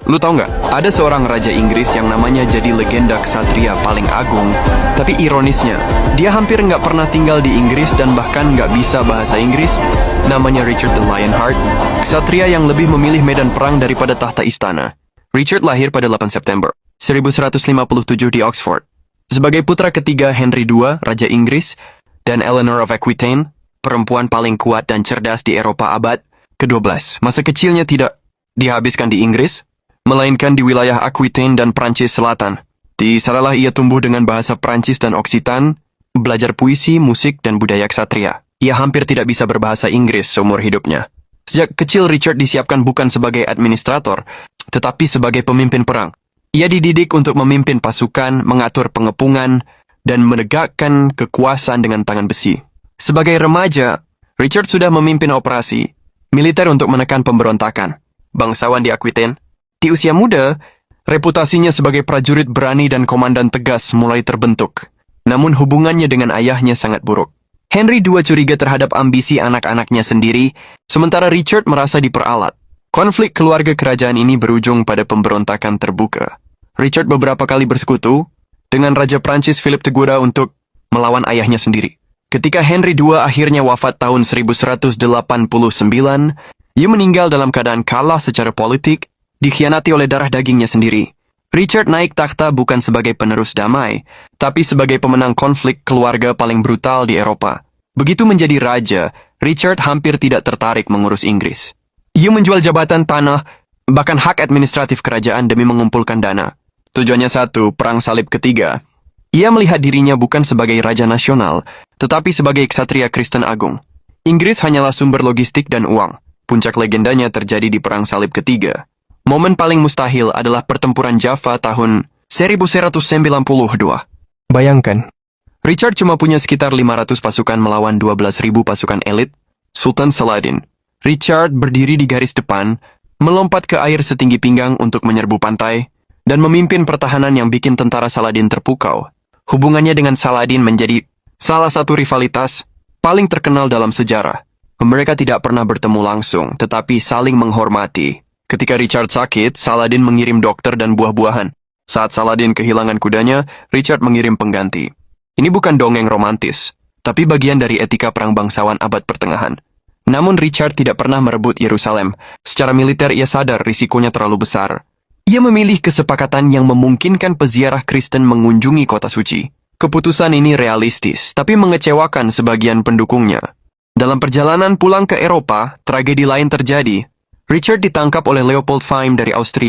Lu tahu nggak, ada seorang raja Inggris yang namanya jadi legenda ksatria paling agung. Tapi ironisnya, dia hampir nggak pernah tinggal di Inggris dan bahkan nggak bisa bahasa Inggris. Namanya Richard the Lionheart, ksatria yang lebih memilih medan perang daripada tahta istana. Richard lahir pada 8 September 1157 di Oxford. Sebagai putra ketiga Henry II, Raja Inggris, dan Eleanor of Aquitaine, perempuan paling kuat dan cerdas di Eropa abad ke-12. Masa kecilnya tidak dihabiskan di Inggris, melainkan di wilayah Aquitaine dan Prancis Selatan. Di sanalah ia tumbuh dengan bahasa Prancis dan Occitan, belajar puisi, musik, dan budaya ksatria. Ia hampir tidak bisa berbahasa Inggris seumur hidupnya. Sejak kecil Richard disiapkan bukan sebagai administrator, tetapi sebagai pemimpin perang. Ia dididik untuk memimpin pasukan, mengatur pengepungan, dan menegakkan kekuasaan dengan tangan besi. Sebagai remaja, Richard sudah memimpin operasi militer untuk menekan pemberontakan bangsawan di Aquitaine. Di usia muda, reputasinya sebagai prajurit berani dan komandan tegas mulai terbentuk. Namun hubungannya dengan ayahnya sangat buruk. Henry II curiga terhadap ambisi anak-anaknya sendiri, sementara Richard merasa diperalat. Konflik keluarga kerajaan ini berujung pada pemberontakan terbuka. Richard beberapa kali bersekutu dengan Raja Prancis Philip Tegura untuk melawan ayahnya sendiri. Ketika Henry II akhirnya wafat tahun 1189, ia meninggal dalam keadaan kalah secara politik, dikhianati oleh darah dagingnya sendiri. Richard naik takhta bukan sebagai penerus damai, tapi sebagai pemenang konflik keluarga paling brutal di Eropa. Begitu menjadi raja, Richard hampir tidak tertarik mengurus Inggris. Ia menjual jabatan tanah, bahkan hak administratif kerajaan demi mengumpulkan dana. Tujuannya satu, Perang Salib Ketiga. Ia melihat dirinya bukan sebagai raja nasional, tetapi sebagai ksatria Kristen agung. Inggris hanyalah sumber logistik dan uang. Puncak legendanya terjadi di Perang Salib Ketiga. Momen paling mustahil adalah pertempuran Jaffa tahun 1192. Bayangkan, Richard cuma punya sekitar 500 pasukan melawan 12.000 pasukan elit Sultan Saladin. Richard berdiri di garis depan, melompat ke air setinggi pinggang untuk menyerbu pantai, dan memimpin pertahanan yang bikin tentara Saladin terpukau. Hubungannya dengan Saladin menjadi salah satu rivalitas paling terkenal dalam sejarah. Mereka tidak pernah bertemu langsung, tetapi saling menghormati. Ketika Richard sakit, Saladin mengirim dokter dan buah-buahan. Saat Saladin kehilangan kudanya, Richard mengirim pengganti. Ini bukan dongeng romantis, tapi bagian dari etika perang bangsawan abad pertengahan. Namun Richard tidak pernah merebut Yerusalem. Secara militer ia sadar risikonya terlalu besar. Ia memilih kesepakatan yang memungkinkan peziarah Kristen mengunjungi kota suci. Keputusan ini realistis, tapi mengecewakan sebagian pendukungnya. Dalam perjalanan pulang ke Eropa, tragedi lain terjadi. Richard ditangkap oleh Leopold Fime dari Austria.